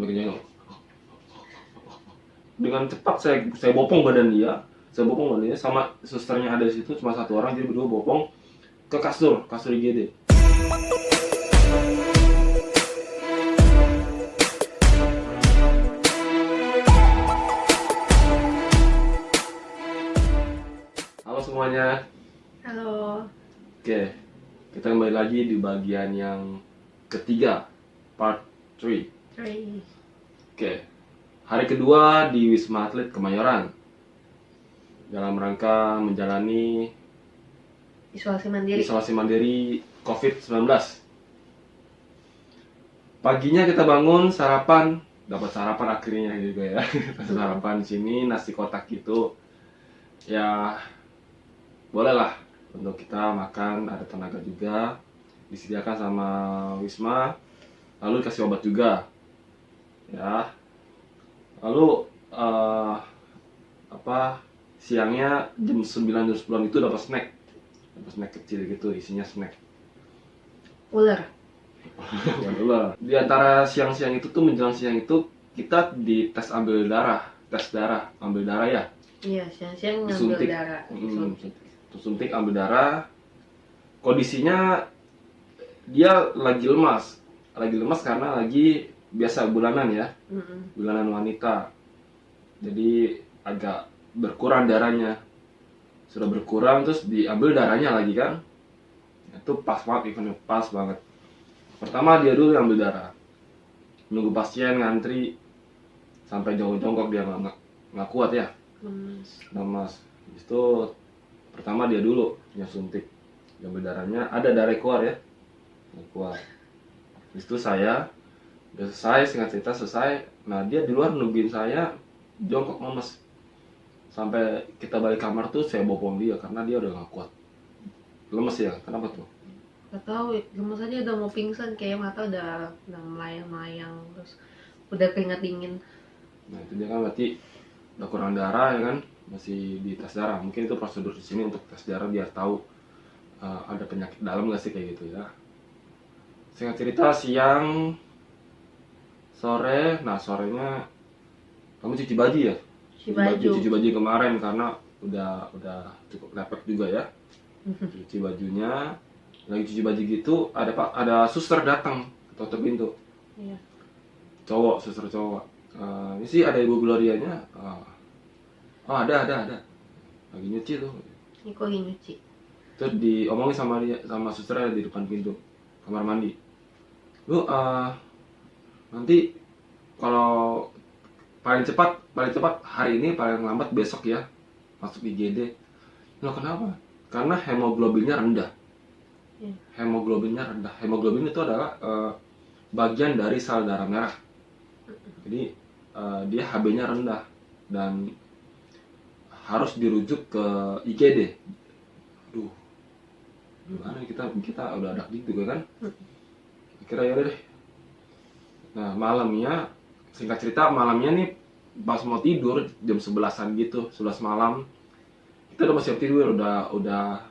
sambil kenyang. Dengan cepat saya bopong badan dia, sama susternya ada di situ, cuma satu orang, jadi berdua bopong ke kasur IGD. Halo semuanya. Halo. Oke, kita kembali lagi di bagian yang ketiga, part 3. Oke, hari kedua di Wisma Atlet Kemayoran dalam rangka menjalani isolasi mandiri COVID-19. Paginya kita bangun, dapat sarapan akhirnya juga ya. Sarapan di sini nasi kotak gitu. Ya, bolehlah untuk kita makan, ada tenaga juga, disediakan sama Wisma, lalu dikasih obat juga ya. Lalu siangnya jam 9 jam 10 itu dapat snack kecil gitu, isinya snack Ular. ular. Di antara siang-siang itu tuh, menjelang siang itu kita di tes ambil darah, ambil darah ya. Iya, siang-siang ngambil Disuntik. darah. Suntik ambil darah. Kondisinya dia lagi lemas karena lagi biasa bulanan ya, bulanan wanita, jadi agak berkurang darahnya. Sudah berkurang terus diambil darahnya lagi kan, itu pas banget, eventnya pas banget. Pertama dia dulu yang ambil darah, nunggu pasien ngantri sampai jongkok dia nggak kuat ya, lemas. Habis itu pertama dia dulu yang suntik, ambil darahnya, ada darah keluar ya, keluar. Habis itu saya udah selesai, singkat cerita selesai. Nah dia di luar nungguin saya, jongkok lemes. Sampai kita balik kamar tuh saya bopong dia karena dia udah gak kuat, lemes ya. Kenapa tuh? Gak tahu, lemes aja udah mau pingsan, kayak mata udah melayang-layang, terus udah keringat dingin. Nah itu dia kan berarti udah kurang darah ya kan, masih di tes darah. Mungkin itu prosedur di sini untuk tes darah biar tahu ada penyakit dalam nggak sih kayak gitu ya. Singkat cerita siang sore, nah sorenya kamu cuci baju ya? Cuci baju kemarin karena udah cukup lepek juga ya. Cuci bajunya, lagi cuci baju gitu ada suster datang ketok pintu. Iya. Suster cowok. Ini sih ada Ibu Glorianya. Oh ada. Lagi nyuci tuh. Ini kok lagi nyuci? Terus diomongin sama susternya di depan pintu kamar mandi. Lu nanti kalau paling cepat hari ini, paling lambat besok ya masuk IGD. Loh kenapa? Karena hemoglobinnya rendah. Iya. Hemoglobin itu adalah bagian dari sel darah merah. Jadi dia HB-nya rendah dan harus dirujuk ke IGD. Aduh, gimana kita udah ada juga kan? Kira ya deh. Nah malamnya, singkat cerita malamnya nih pas mau tidur jam 11-an gitu, 11 malam kita udah siap tidur, udah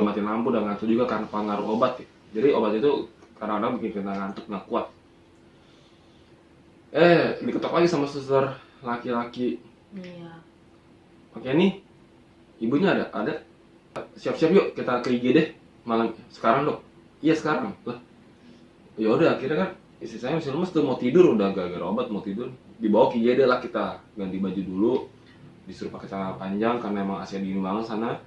mati lampu, udah ngantuk juga karena pengaruh obat. Jadi obat itu kadang-kadang bikin kita ngantuk, nggak kuat. Diketok lagi sama suster laki-laki. Iya. Oke nih, ibunya ada. Siap-siap yuk kita ke IGD malam sekarang dok. Iya sekarang lah. Ya udah akhirnya kan istri saya masih lemes tuh, mau tidur, udah gara-gara obat mau tidur. Dibawa ke IGD lah, kita ganti baju dulu, disuruh pakai celana panjang karena emang AC dingin banget sana.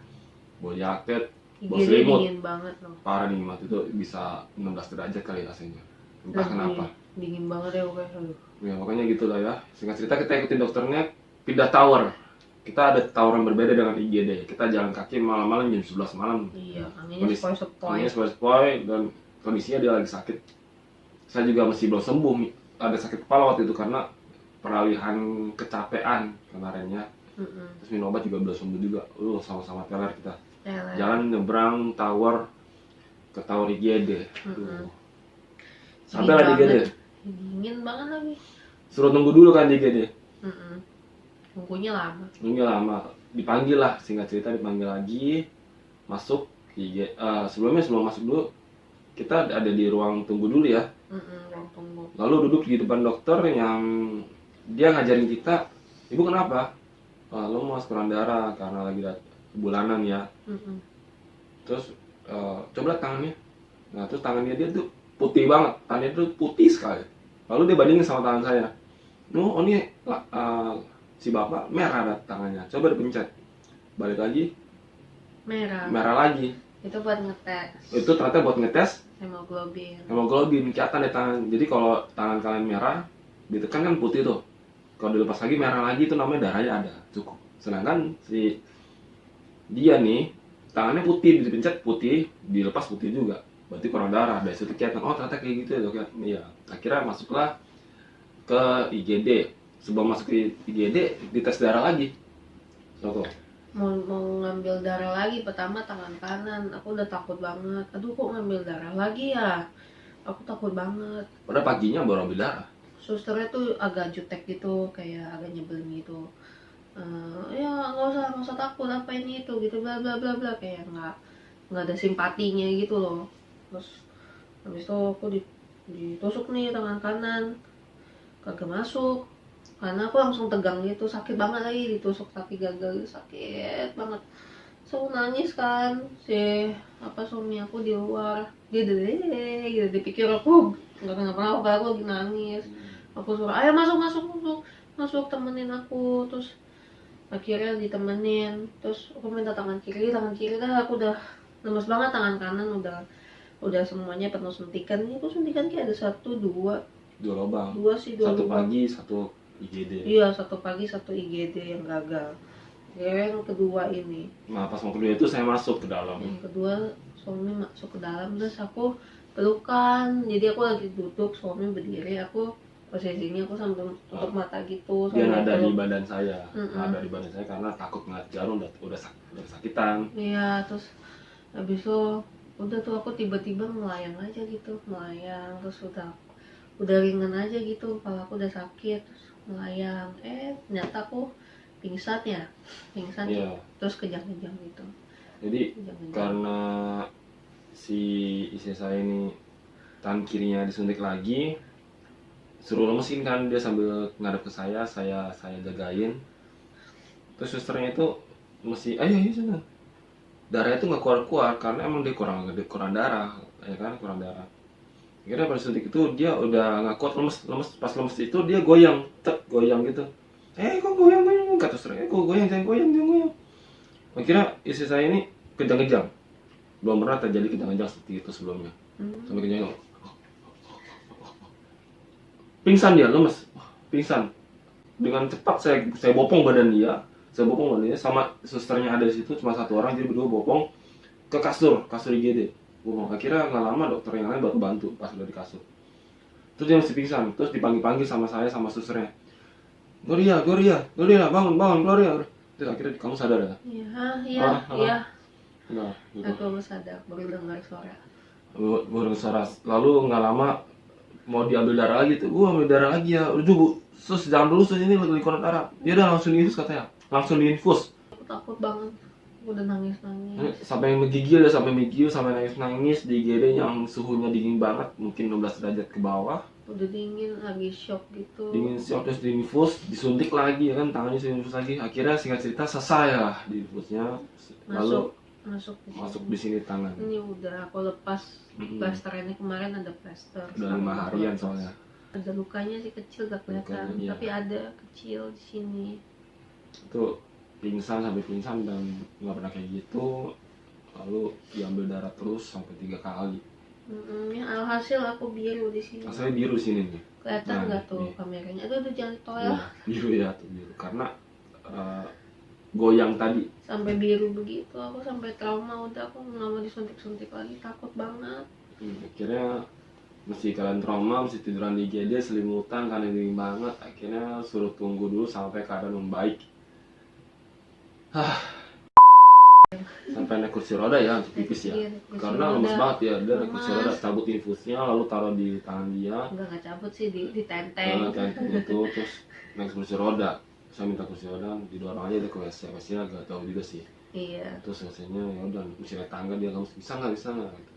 Bawa jaket, bawa selimut. Dingin banget loh. Parah dingin banget, itu bisa 16 derajat kali AC-nya. Entah kenapa. Dingin banget ya pokoknya. Ya pokoknya gitulah ya. Singkat cerita kita ikutin dokternya, pindah tower. Kita ada tower yang berbeda dengan IGD. Kita jalan kaki malam-malam jam 11 malam. Iya, anginnya sepoi-sepoi dan kondisinya dia lagi sakit. Saya juga masih belum sembuh, ada sakit kepala waktu itu karena peralihan kecapean kemarinnya. Terus minum obat juga belum sembuh juga. Sama-sama teler kita. Jalan nyebrang tower ke tower IGD. Sampai lah di IGD. Dingin banget lagi. Suruh nunggu dulu kan di IGD. Nunggunya lama. Dipanggil lah, singkat cerita dipanggil lagi. Masuk IGD. Sebelum masuk dulu kita ada di ruang tunggu dulu ya. Ruang tunggu. Lalu duduk di depan dokter yang dia ngajarin kita, ibu kenapa? Lemas, kurang darah karena lagi bulanan ya. Terus coba lihat tangannya. Nah terus tangannya dia tuh putih banget, tangannya tuh putih sekali. Lalu dia bandingin sama tangan saya. Oh ini si bapak merah ada tangannya, coba dipencet. Balik lagi, merah lagi. Itu buat ngetes Itu ternyata buat ngetes hemoglobin. kelihatan di tangan. Jadi kalau tangan kalian merah, ditekan kan putih tuh. Kalau dilepas lagi merah lagi, itu namanya darahnya ada cukup. Sedangkan si dia nih tangannya putih, dipencet putih, dilepas putih juga. Berarti kurang darah. Dari situ kelihatan, oh ternyata kayak gitu ya dok ya. Iya. Akhirnya masuklah ke IGD. Sebelum masuk ke IGD, dites darah lagi. Soto. Mau ngambil darah lagi, pertama tangan kanan. Aku udah takut banget. Aduh kok ngambil darah lagi ya? Aku takut banget. Pada paginya baru ambil darah. Susternya tuh agak jutek gitu, kayak agak nyebelin gitu. Ya nggak usah takut, apa ini itu gitu, bla bla bla bla, kayak nggak ada simpatinya gitu loh. Terus habis itu aku ditusuk nih tangan kanan, kagak masuk karena aku langsung tegang gitu, sakit banget lagi, ditusuk tapi gagal, sakit banget. So aku nangis kan, suami aku di luar, dia gitu, dipikir aku nggak kenapa-napa, aku lagi nangis. Aku suruh ayo masuk temenin aku. Terus akhirnya ditemenin, terus aku minta tangan kiri dah, aku udah lemes banget, tangan kanan udah semuanya penuh suntikan. Ini aku suntikan kayak ada dua lubang. Dua satu lubang. pagi, satu IGD. Iya, satu pagi, satu IGD yang gagal. Yang kedua ini. Nah pas mau kedua itu saya masuk ke dalam. Yang kedua suami masuk ke dalam, terus aku pelukan. Jadi aku lagi duduk, suami berdiri, aku posisinya aku sambil tutup mata gitu. Dia sambil ada di peluk. badan saya, ada di badan saya karena takut ngeliat jarum udah sakitan. Iya, terus habis itu udah tuh aku tiba-tiba melayang aja gitu, melayang. Terus udah ringan aja gitu, kepala aku udah sakit, terus melayang. Ternyata aku pingsan ya. Iya. Terus kejang-kejang gitu. Jadi karena si istri saya ini tangan kirinya disuntik lagi, suruh lemesin kan, dia sambil ngadep ke saya jagain. Terus susternya itu mesti ayo sana, darah itu nggak keluar karena emang dia kurang darah ya kan, kurang darah. Akhirnya pada suntik itu dia udah nggak kuat, lemes. Pas lemes itu dia goyang gitu. Kok goyang kata susternya, kok goyang, jangan goyang. Akhirnya istri saya ini kejang-kejang. Belum pernah terjadi kejang-kejang seperti itu sebelumnya. Sampai kejang, pingsan dia, lemes, pingsan. Dengan cepat saya bopong badan dia, sama susternya ada di situ, cuma satu orang, jadi berdua bopong ke kasur IGD. Akhirnya nggak lama dokter yang lain bantu pas udah di kasur. Terus dia masih pingsan, terus dipanggil sama saya sama susternya. Gloria, bangun, Gloria. Terus akhirnya kamu sadar ya? Iya. Nah, gitu. Aku sadar, baru dengar suara. Lalu nggak lama mau diambil darah lagi tuh, ambil darah lagi ya. Udah bu, sus jangan dulu, sus ini lagi kurang darah. Dia udah langsung diinfus katanya, langsung diinfus. Aku takut banget, aku udah nangis. Sampai menggigil, sampai nangis di IGD yang suhunya dingin banget, mungkin 16 derajat ke bawah. Udah dingin, lagi shock gitu. Terus diinfus, disuntik lagi ya kan, tangannya diinfus lagi. Akhirnya singkat cerita selesai lah diinfusnya. Lalu masuk di sini tangan. Ini udah aku lepas plaster ini, kemarin ada plaster. Udah 5 harian soalnya. Ada lukanya sih kecil, gak kelihatan, tapi ada kecil di sini. Itu sampai pingsan dan nggak pernah kayak gitu. Lalu diambil darah terus sampai 3 kali. Alhasil aku biru di sini. Saya biru sini nih. Kelihatan nggak tuh kameranya? Aduh jangan toel. Biru ya tuh, biru karena goyang tadi. Sampai biru begitu, aku sampai trauma, udah aku nggak mau disuntik lagi, takut banget. Akhirnya mesti kalian trauma, mesti tiduran di IGD, selimutan karena dingin banget. Akhirnya suruh tunggu dulu sampai keadaan membaik. Sampai naik kursi roda ya untuk pipis ya. Karena lemes banget ya, dia naik kursi roda, cabut infusnya lalu taruh di tangan dia. Enggak cabut sih, ditenteng. Tenteng itu, terus naik kursi roda. Saya minta kursi roda, didorong aja dia ke WC. WC-nya agak jauh juga sih. Iya. Terus WC-nya ya udah, mesti naik tangga dia, kamu bisa nggak gitu.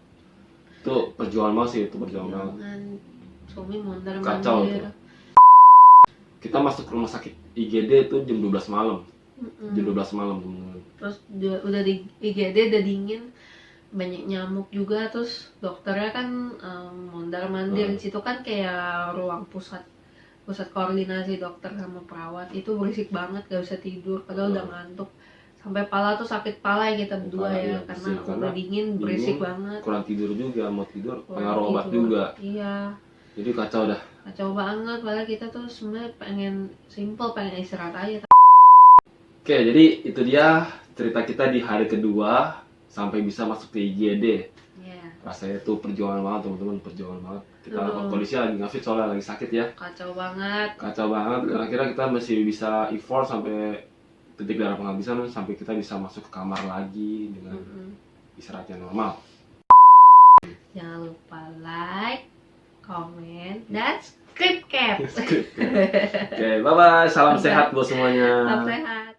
Itu perjuangan banget sih, itu perjuangan banget. suami mondar Kacau mandir. tuh. Kita masuk rumah sakit IGD itu jam 12 malam. Jam 12 malam teman-teman. Terus udah di IGD udah dingin, banyak nyamuk juga, terus dokternya kan mondar mandir. Di situ kan kayak ruang pusat koordinasi dokter sama perawat, itu berisik banget, gak bisa tidur padahal udah ngantuk, sampai pala tuh sakit pala ya kita berdua ya, karena udah dingin berisik banget, kurang tidur juga, mau tidur kurang pengaruh obat tidur. juga. Iya, Jadi kacau dah. kacau banget, padahal kita tuh sebenarnya pengen istirahat aja. Oke, jadi itu dia cerita kita di hari kedua sampai bisa masuk ke IGD. Rasanya tuh perjuangan banget teman-teman, perjuangan banget. Kita kondisinya lagi nggak fit soalnya lagi sakit ya. Kacau banget. Dan akhirnya kita masih bisa effort sampai titik darah penghabisan, sampai kita bisa masuk ke kamar lagi dengan istirahat yang normal. Jangan lupa like, comment, dan subscribe. Oke, bye bye. Salam sehat buat semuanya. Salam sehat.